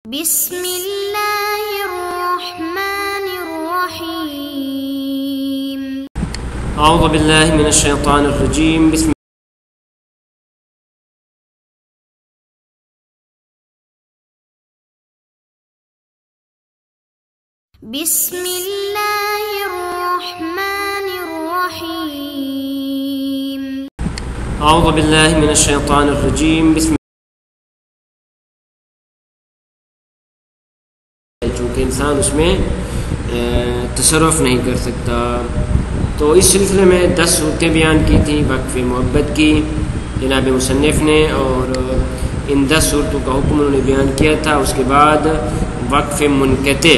بسم اللہ الرحمن الرحیم اعوذ باللہ من الشیطان الرجیم بسم اللہ الرحمن الرحیم اعوذ باللہ من الشیطان الرجیم چونکہ انسان اس میں تصرف نہیں کر سکتا، تو اس سلسلے میں 10 صورتیں بیان کی تھیں وقف محبت کی جناب مصنف نے، اور ان 10 صورتوں کا حکم انہوں نے بیان کیا تھا۔ اس کے بعد وقف منقطع،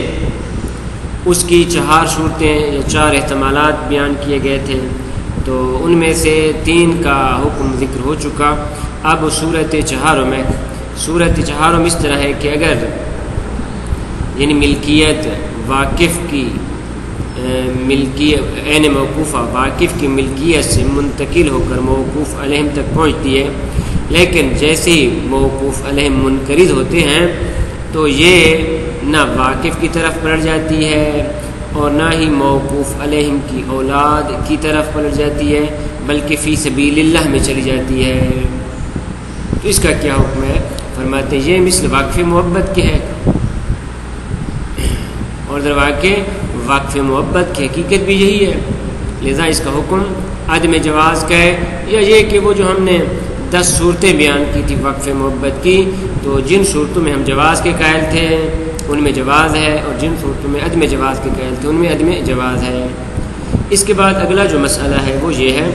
اس کی 4 صورتیں یا 4 احتمالات بیان کیے گئے تھے، تو ان میں سے 3 کا حکم ذکر ہو چکا۔ اب صورت چہاروں میں اس طرح ہے کہ اگر یعنی ملکیت واقف کی عین موقوفہ واقف کی ملکیت سے منتقل ہو کر موقوف علیہم تک پہنچتی ہے، لیکن جیسے ہی موقوف علیہم منقرض ہوتے ہیں تو یہ نہ واقف کی طرف پلٹ جاتی ہے اور نہ ہی موقوف علیہم کی اولاد کی طرف پلٹ جاتی ہے، بلکہ فی سبیل اللہ میں چلی جاتی ہے۔ تو اس کا کیا حکم ہے؟ فرماتے ہیں یہ مثل وقف محبت کے ہے، اور در واقع وقف محبت کی حقیقت بھی یہی ہے، لذا اس کا حکم عدم جواز کا ہے، یا یہ کہ وہ جو ہم نے 10 صورتیں بیان کی تھی وقف محبت کی، تو جن صورتوں میں ہم جواز کے قائل تھے ان میں جواز ہے، اور جن صورتوں میں عدم جواز کے قائل تھے ان میں عدم جواز ہے۔ اس کے بعد اگلا جو مسئلہ ہے وہ یہ ہے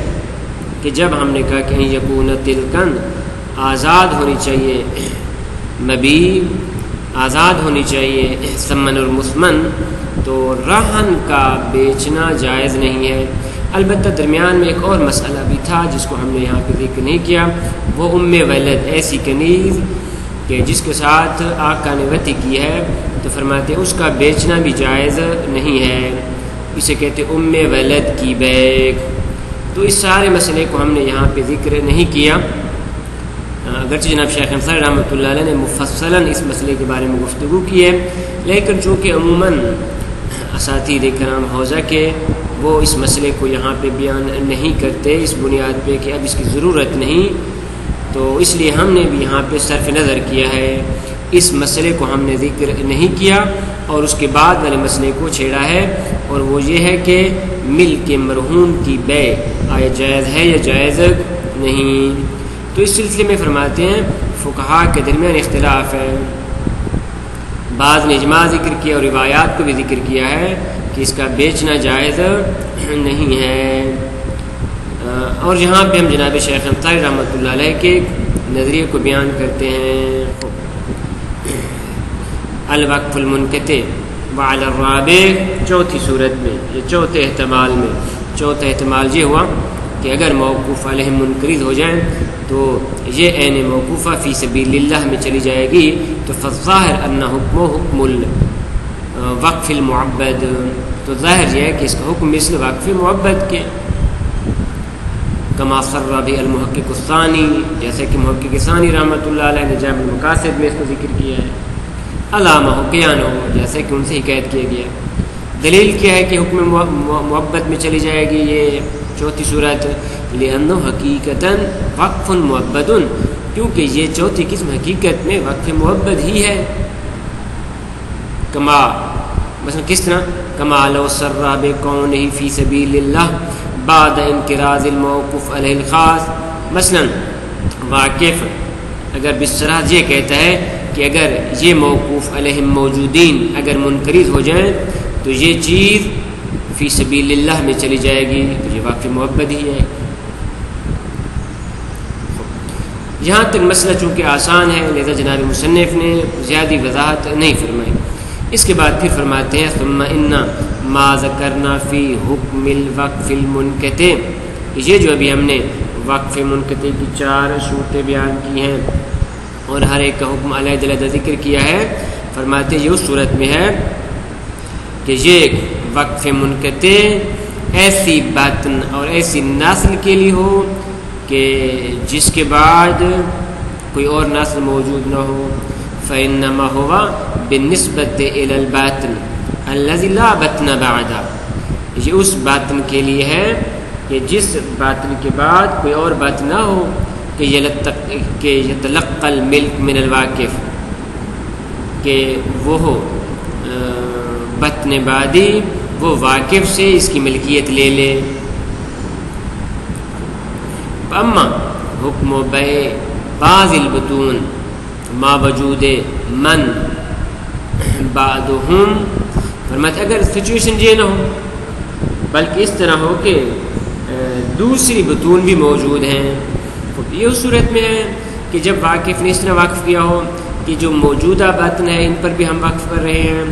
کہ جب ہم نے کہا کہ یکون تلکن آزاد ہونی چاہیے، مبی آزاد ہونی چاہیے، ثمن اور مسمن، تو رہن کا بیچنا جائز نہیں ہے۔ البتہ درمیان میں ایک اور مسئلہ بھی تھا جس کو ہم نے یہاں پہ ذکر نہیں کیا، وہ ولد، ایسی کنیز کہ جس کے ساتھ آقا نے وطی کی ہے، تو فرماتے اس کا بیچنا بھی جائز نہیں ہے، اسے کہتے ولد کی بیع۔ تو اس سارے مسئلے کو ہم نے یہاں پہ ذکر نہیں کیا، اگرچہ جناب شیخ انصاری رحمۃ اللہ علیہ نے مفصلاً اس مسئلے کے بارے میں گفتگو کی ہے، لیکن چونکہ عموماً اساتید کرام حوزہ کے وہ اس مسئلے کو یہاں پہ بیان نہیں کرتے اس بنیاد پہ کہ اب اس کی ضرورت نہیں، تو اس لیے ہم نے بھی یہاں پہ صرف نظر کیا ہے، اس مسئلے کو ہم نے ذکر نہیں کیا اور اس کے بعد والے مسئلے کو چھیڑا ہے، اور وہ یہ ہے کہ ملک مرہون کی بیع آیا جائز ہے یا جائز نہیں۔ تو اس سلسلے میں فرماتے ہیں فقہاء کے درمیان اختلاف ہے، بعض نے اجماع ذکر کیا اور روایات کو بھی ذکر کیا ہے کہ اس کا بیچنا جائز نہیں ہے، اور یہاں پہ ہم جناب شیخ انصاری رحمۃ اللہ علیہ کے نظریے کو بیان کرتے ہیں۔ الوقف المنقطع وعلی الرابع، چوتھی صورت میں یا چوتھے احتمال میں، چوتھا احتمال یہ ہوا کہ اگر موقوف علیہ منقرض ہو جائیں تو یہ عین موقوفہ فی سبیل اللہ میں چلی جائے گی، تو فالظاہر ان حکم الوقف المعبد، تو ظاہر یہ ہے کہ اس کا حکم مثل وقف محبت کے، کما صر بھی المحقق الثانی، جیسے کہ محقق ثانی رحمۃ اللہ علیہ نے جامع المقاصد میں اس کو ذکر کیا ہے، علامہ حقیانو، جیسے کہ ان سے حکایت کیا گیا۔ دلیل کیا ہے کہ حکم محبت میں چلی جائے گی یہ چوتھی صورت؟ لأنہ حقیقتاً وقف معبد، کیونکہ یہ چوتھی قسم حقیقت میں وقف معبد ہی ہے، کما مثلا کس طرح کما لو سرّ بکونہ فی سبیل اللہ بعد انقراض الموقوف علیہ الخاص، مثلا واقف اگر بصراحت یہ کہتا ہے کہ اگر یہ موقوف علیہم موجودین اگر منقرض ہو جائیں تو یہ چیز فی سبیل اللہ میں چلی جائے گی، تو یہ وقف محبت ہی ہے۔ یہاں تک مسئلہ چونکہ آسان ہے لہذا جناب مصنف نے زیادہ وضاحت نہیں فرمائی۔ اس کے بعد پھر فرماتے ہیں ثم ان ما ذکرنا فی حکم الوقف المنقطع، یہ جو ابھی ہم نے وقف منقطع کی 4 صورتیں بیان کی ہیں اور ہر ایک کا حکم علیحدہ ذکر کیا ہے، فرماتے ہیں یہ اس صورت میں ہے کہ یہ وقف منقطع ایسی باطن اور ایسی نسل کے لیے ہو کہ جس کے بعد کوئی اور نسل موجود نہ ہو، فإنما هو بالنسبة إلى الباطن الذي لا بطن بعده، یہ اس باطن کے لیے ہے کہ جس باطن کے بعد کوئی اور بات نہ ہو، کہ یتلقى الملک من الواقف، کہ وہ بطن بعدی وہ واقف سے اس کی ملکیت لے لے۔ اما حکم بیع بعض البطون ما وجود من بعدهم، فرماتے اگر سچویشن یہ نہ ہو بلکہ اس طرح ہو کہ دوسری بطون بھی موجود ہیں، یہ اس صورت میں ہے کہ جب واقف نے اس طرح واقف کیا ہو کہ جو موجودہ باطن ہے ان پر بھی ہم واقف کر رہے ہیں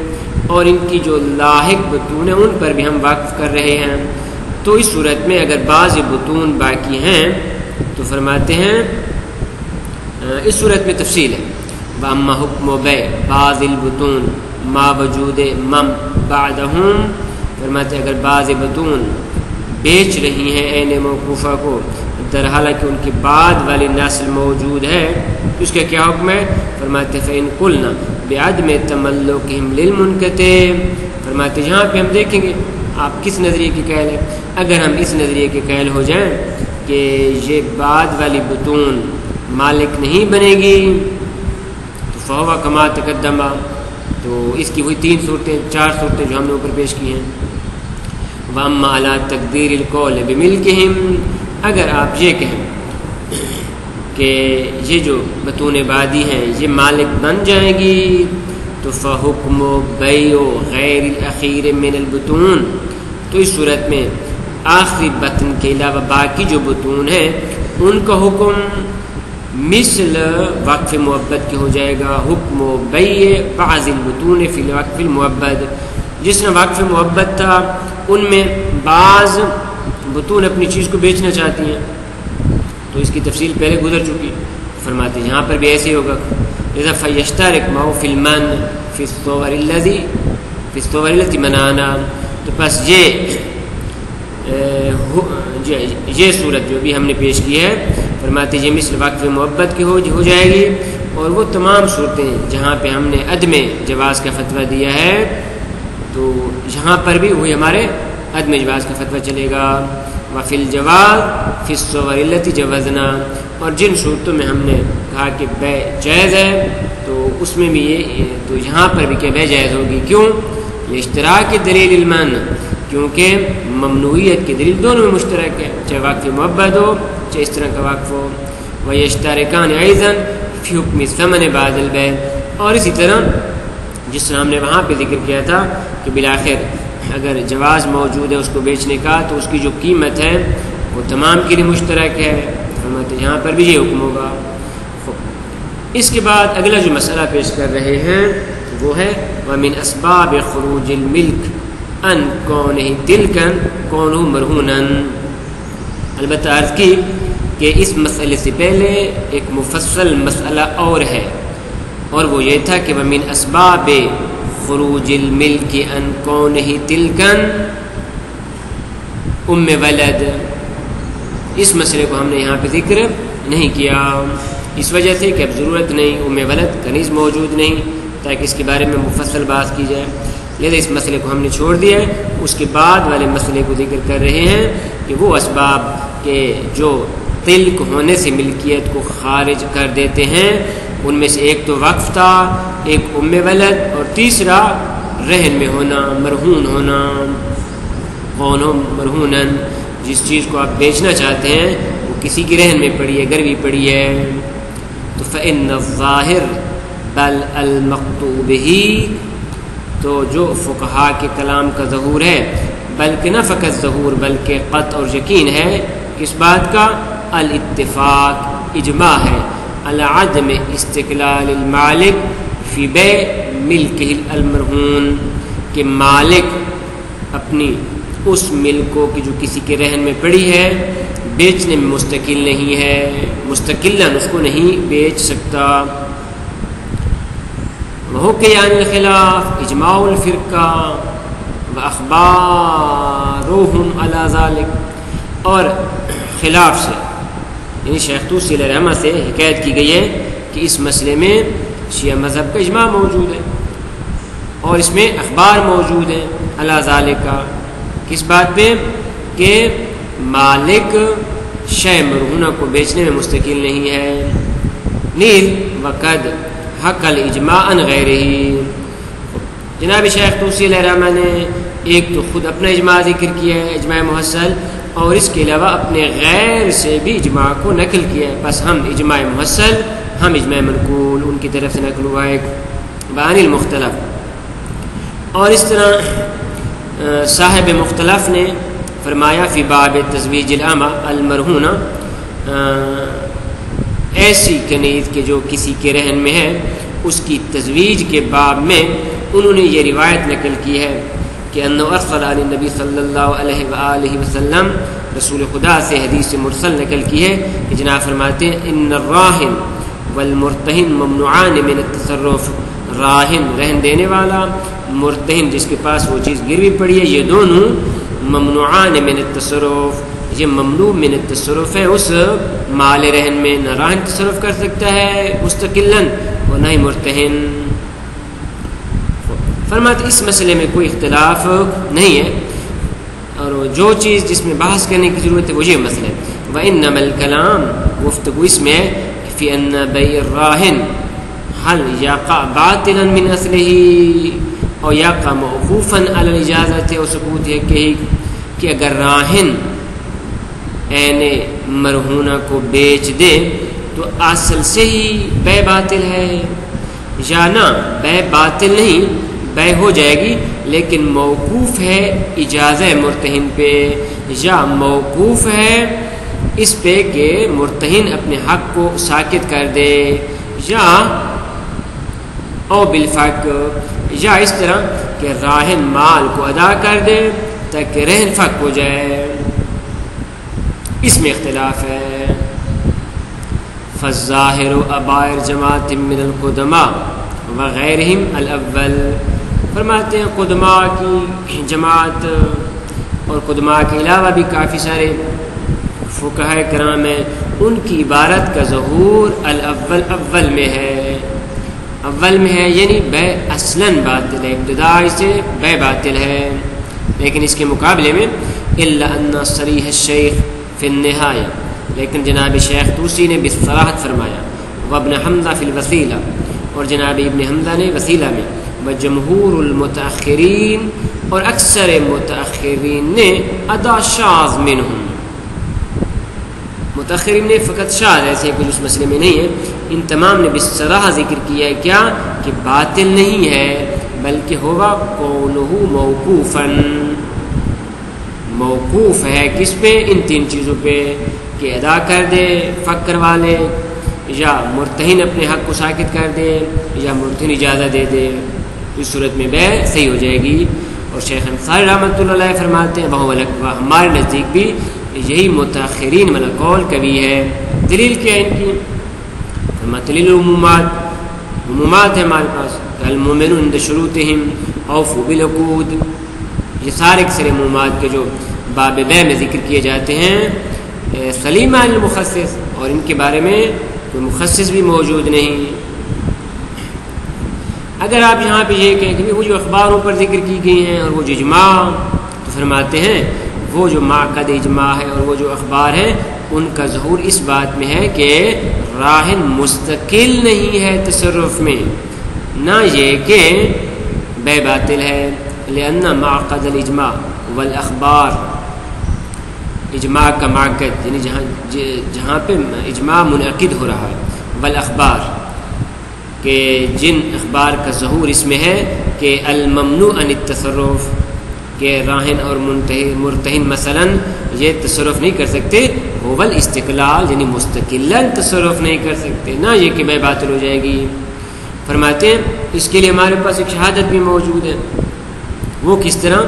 اور ان کی جو لاحق بطون ہیں ان پر بھی ہم واقف کر رہے ہیں، تو اس صورت میں اگر بعض بطون باقی ہیں تو فرماتے ہیں اس صورت میں تفصیل ہے، وَأَمَّا حُكْمُ بَيْعِ بَعْضِ الْبُطُونِ مَا وَجُودِ مَن بَعْدَهُمْ، فرماتے اگر بعض بطون بیچ رہی ہیں عین موقوفہ کو در حالانکہ ان کے بعد والی نسل موجود ہے، تو اس کا کیا حکم ہے؟ فرماتے فَإِن قُلْنَا بِعَدْمِ تَمَلُّكِهِمْ لِلْمُنْكَتِعِ، فرماتے یہاں پہ ہم دیکھیں گے آپ کس نظریے کی قائل ہے، اگر ہم اس نظریے کے قائل ہو جائیں کہ یہ بعد والی بطون مالک نہیں بنے گی تو فَهُوَ كَمَا تَقَدَّمَ، تو اس کی وہی 4 صورتیں جو ہم نے اوپر پیش کی ہیں۔ وَأَمَّا عَلَىٰ تَقْدِيرِ الْقَوْلِ بِمِلْكِهِمْ، اگر آپ یہ کہیں کہ یہ جو بطون بعدی ہیں یہ مالک بن جائیں گی تو فَحُكْمُ بَيْعُ غَيْرِ الْأَخِيرِ مِنَ الْبُطُونِ، تو اس صورت میں آخری بطن کے علاوہ باقی جو بطون ہیں ان کا حکم مثل وقف معبد کے ہو جائے گا، حکم بیع بعض البطون فی الوقف المعبد، جس نے وقف معبد تھا ان میں بعض بطون اپنی چیز کو بیچنا چاہتی ہیں، تو اس کی تفصیل پہلے گزر چکی، فرماتے ہیں یہاں پر بھی ایسے ہی ہوگا، اذا فیشترک معه فی المن فی الصور التي منعنا، تو بس یہ صورت جو بھی ہم نے پیش کی ہے فرماتے یہ مثل وقف معبد کی ہو جائے گی، اور وہ تمام صورتیں جہاں پہ ہم نے عدم جواز کا فتویٰ دیا ہے تو یہاں پر بھی وہی ہمارے عدم جواز کا فتویٰ چلے گا۔ وفی الجواز فی الصور التي جوزنا، اور جن صورتوں میں ہم نے کہا کہ بیع جائز ہے تو اس میں بھی یہ تو یہاں پر بھی کہ بیع جائز ہوگی، کیوں؟ یہ اشتراک دلیل المنع، کیونکہ ممنوعیت کی دلیل دونوں میں مشترک ہے، چاہے وقف معبد ہو چاہے اس طرح کا وقف ہو۔ وَيَشْتَرِكَانِ أَيْضًا فِي حُكْمِ الثَّمَنِ بَعْدَ الْبَيْعِ، اور اسی طرح جس طرح ہم نے وہاں پہ ذکر کیا تھا کہ بالآخر اگر جواز موجود ہے اس کو بیچنے کا تو اس کی جو قیمت ہے وہ تمام کے لیے مشترک ہے، فرماتے یہاں پر بھی یہ حکم ہوگا۔ اس کے بعد اگلا جو مسئلہ پیش کر رہے ہیں وہ ہے وَمِنْ أَسْبَابِ خُرُوجِ الْمِلْكِ ان کونہ تلکن کونہ مرہونن، البتہ عرض کی کہ اس مسئلے سے پہلے ایک مفصل مسئلہ اور ہے، اور وہ یہ تھا کہ وَمِنْ أَسْبَابِ خُرُوجِ الْمِلْكِ ان کونہ تلکن ام ولد، اس مسئلے کو ہم نے یہاں پہ ذکر نہیں کیا اس وجہ سے کہ اب ضرورت نہیں، ام ولد کنیز موجود نہیں تاکہ اس کے بارے میں مفصل بات کی جائے، لہذا اس مسئلے کو ہم نے چھوڑ دیا ہے۔ اس کے بعد والے مسئلے کو ذکر کر رہے ہیں کہ وہ اسباب کہ جو تلک ہونے سے ملکیت کو خارج کر دیتے ہیں ان میں سے ایک تو وقف تھا، ایک ام ولد، اور تیسرا رہن میں ہونا، مرہون ہونا۔ کون ہو مرہونن، جس چیز کو آپ بیچنا چاہتے ہیں وہ کسی کی رہن میں پڑی ہے، گروی پڑی ہے، تو فإن الظاہر بل المقطوع بہ، تو جو فقہا کے کلام کا ظہور ہے بلکہ نہ فقط ظہور بلکہ قطع اور یقین ہے کس بات کا؟ الاتفاق، اجماع ہے، علی عدم استقلال المالک فی بیع ملکہ المرہون، کہ مالک اپنی اس ملکوں کی جو کسی کے رہن میں پڑی ہے بیچنے میں مستقل نہیں ہے، مستقلاً اس کو نہیں بیچ سکتا۔ وحکی عن الخلاف اجماع الفرقہ واخبارهم علی ذلک، اور خلاف سے یعنی شیخ طوسی علیہ رحمہ سے حکایت کی گئی ہے کہ اس مسئلے میں شیعہ مذہب کا اجماع موجود ہے اور اس میں اخبار موجود ہیں علی ذالک، کس بات پہ کہ مالک شے مرہونہ کو بیچنے میں مستقل نہیں ہے. نیز وقد حق الاجماع عن غیرہ، جناب شیخ طوسی علیہ الرحمہ نے ایک تو خود اپنا اجماع ذکر کیا ہے، اجماع محصل، اور اس کے علاوہ اپنے غیر سے بھی اجماع کو نقل کیا ہے. بس ہم اجماع محصل، ہم اجماع منقول ان کی طرف سے نقل ہوا ہے بیان المختلف. اور اس طرح صاحب مختلف نے فرمایا فی باب تزویج الامہ المرہونہ، ایسی کنیز کے جو کسی کے رہن میں ہے اس کی تزویج کے باب میں انہوں نے یہ روایت نقل کی ہے کہ انه ارسل علی النبی صلی اللہ علیہ وآلہ وسلم، رسول خدا سے حدیث مرسل نقل کی ہے کہ جناب فرماتے ہیں ان الراہن والمرتہن ممنوعان من التصرف، راہن رہن دینے والا، مرتہن جس کے پاس وہ چیز گروی پڑی ہے، یہ دونوں ممنوعان من التصرف، یہ ممنوع من التصرف ہے اس مال رہن میں. نہ راہن تصرف کر سکتا ہے مستقلاً اور نہ ہی مرتہن. فرماتے اس مسئلے میں کوئی اختلاف نہیں ہے، اور جو چیز جس میں بحث کرنے کی ضرورت ہے وہ یہ مسئلہ ہے. وَإِنَّمَا الْكَلَامُ، گفتگو اس میں ہے فی ان بیع الراہن هل یقع باطلا من اصلہ اور یقع موقوفا علی الاجازت و ثبوت ہے کہ اگر راہن عین مرہونہ کو بیچ دے تو اصل سے ہی بیع باطل ہے، یا نہ بیع باطل نہیں، بیع ہو جائے گی لیکن موقوف ہے اجازہ مرتہن پہ، یا موقوف ہے اس پہ کہ مرتہن اپنے حق کو ساکت کر دے، یا او بالفق، یا اس طرح کہ راہن مال کو ادا کر دے تاکہ رہن فق ہو جائے. اس میں اختلاف ہے. فالظاہر ابائر جماعت من القدماء وغیرہم الاول، فرماتے ہیں قدماء کی جماعت اور قدماء کے علاوہ بھی کافی سارے فقہاء کرام ہیں، ان کی عبارت کا ظہور الاول اول میں ہے، اول میں ہے، یعنی بیع اصلاً باطل ہے، ابتدائی سے بیع باطل ہے. لیکن اس کے مقابلے میں الا ان صریح الشیخ فی النہایہ، لیکن جناب شیخ طوسی نے بصراحت فرمایا، وابن حمزہ فی الوسیلہ، اور جناب ابن حمزہ نے وسیلہ میں، وجمہور المتاخرین، اور اکثر متاخرین نے ادا شاذ منہم، متاخرین نے فقط شاذ ایسے کچھ اس مسئلے میں نہیں ہے، ان تمام نے بصراحہ ذکر کیا ہے کیا کہ باطل نہیں ہے بلکہ ہوا قولہ موقوفاً، موقوف ہے کس پہ؟ ان تین چیزوں پہ کہ ادا کر دے، فق کروا لے، یا مرتہن اپنے حق کو ساکت کر دے، یا مرتہن اجازت دے دے، اس صورت میں بیع صحیح ہو جائے گی. اور شیخ انصاری رحمۃ اللہ علیہ فرماتے ہیں وہو ہمارے نزدیک بھی یہی متاخرین والا قول کبھی ہے. دلیل کیا ہے ان کی؟ دلیل عمومات، عمومات ہے ہمارے پاس، المؤمنون عند شروطہم اوفوا بالعقود، یہ سارے کے سارے عمومات کے جو باب بیع میں ذکر کیے جاتے ہیں سلیمہ المخصص، اور ان کے بارے میں کوئی مخصص بھی موجود نہیں. اگر آپ یہاں پہ یہ کہیں کہ وہ جو اخباروں پر ذکر کی گئی ہیں اور وہ جو اجماع، تو فرماتے ہیں وہ جو معقد اجماع ہے اور وہ جو اخبار ہیں ان کا ظہور اس بات میں ہے کہ راہن مستقل نہیں ہے تصرف میں، نہ یہ کہ بیع باطل ہے. لأن معقد الاجماع والاخبار، اجماع کا معقد یعنی جہاں پہ اجماع منعقد ہو رہا ہے، والاخبار کہ جن اخبار کا ظہور اس میں ہے کہ الممنوع عن التصرف، کہ راہن اور مرتہن مثلا یہ تصرف نہیں کر سکتے، هو الاستقلال یعنی مستقلاً تصرف نہیں کر سکتے، نہ یہ کہ بیع باطل ہو جائے گی. فرماتے ہیں اس کے لیے ہمارے پاس ایک شہادت بھی موجود ہے. وہ کس طرح؟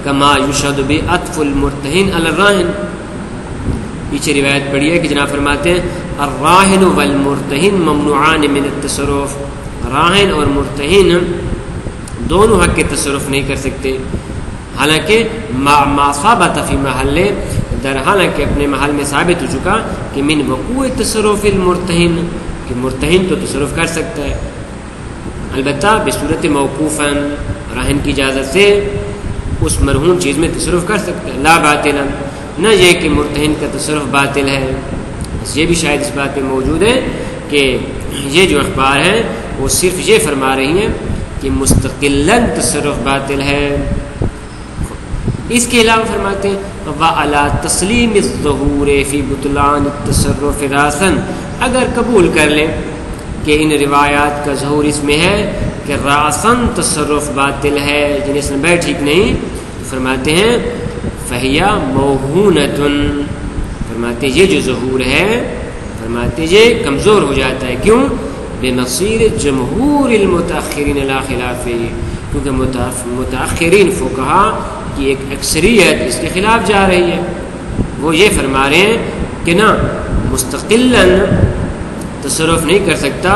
کما یشہد بعطف المرتہن علی الراہن، پیچھے روایت پڑھی ہے کہ جناب فرماتے ہیں الراہن والمرتہن ممنوعان من التصرف، راہن اور مرتہن دونوں حق کے تصرف نہیں کر سکتے، حالانکہ ما ثابت فی محل، در حالانکہ اپنے محل میں ثابت ہو چکا کہ من وقوع تصرف المرتہن، کہ مرتہن تو تصرف کر سکتا ہے، البتہ بصورت موقوفاً، راہن کی اجازت سے اس مرہون چیز میں تصرف کر سکتا ہے، لا باطلا، نہ یہ کہ مرتہن کا تصرف باطل ہے۔ بس یہ بھی شاید اس بات پہ موجود ہے کہ یہ جو اخبار ہیں وہ صرف یہ فرما رہی ہیں کہ مستقلاً تصرف باطل ہے۔ اس کے علاوہ فرماتے ہیں وَعَلَىٰ تَسْلِيمِ الظُّهُورِ فِي بُطْلَانِ التَّصَرُّفِ رَاسًا، اگر قبول کر لیں کہ ان روایات کا ظہور اس میں ہے کہ راسن تصرف باطل ہے، جنہیں اس میں ٹھیک نہیں، تو فرماتے ہیں فہیا موہونتن، فرماتے یہ جو ظہور ہے فرماتے یہ کمزور ہو جاتا ہے، کیوں؟ بنصیر جمہور المتاخرین لا خلاف، کیونکہ متاخرین فقہا کی ایک اکثریت اس کے خلاف جا رہی ہے۔ وہ یہ فرما رہے ہیں کہ نہ مستقلاً تصرف نہیں کر سکتا،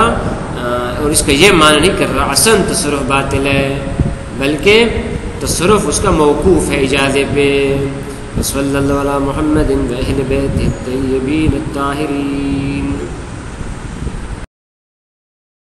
اور اس کا یہ معنی نہیں کر رہا اصلاً تصرف باطل ہے، بلکہ تصرف اس کا موقوف ہے اجازے پہ۔ صلی اللہ علیہ محمد و اہل بیتہ الطیبین الطاہرین۔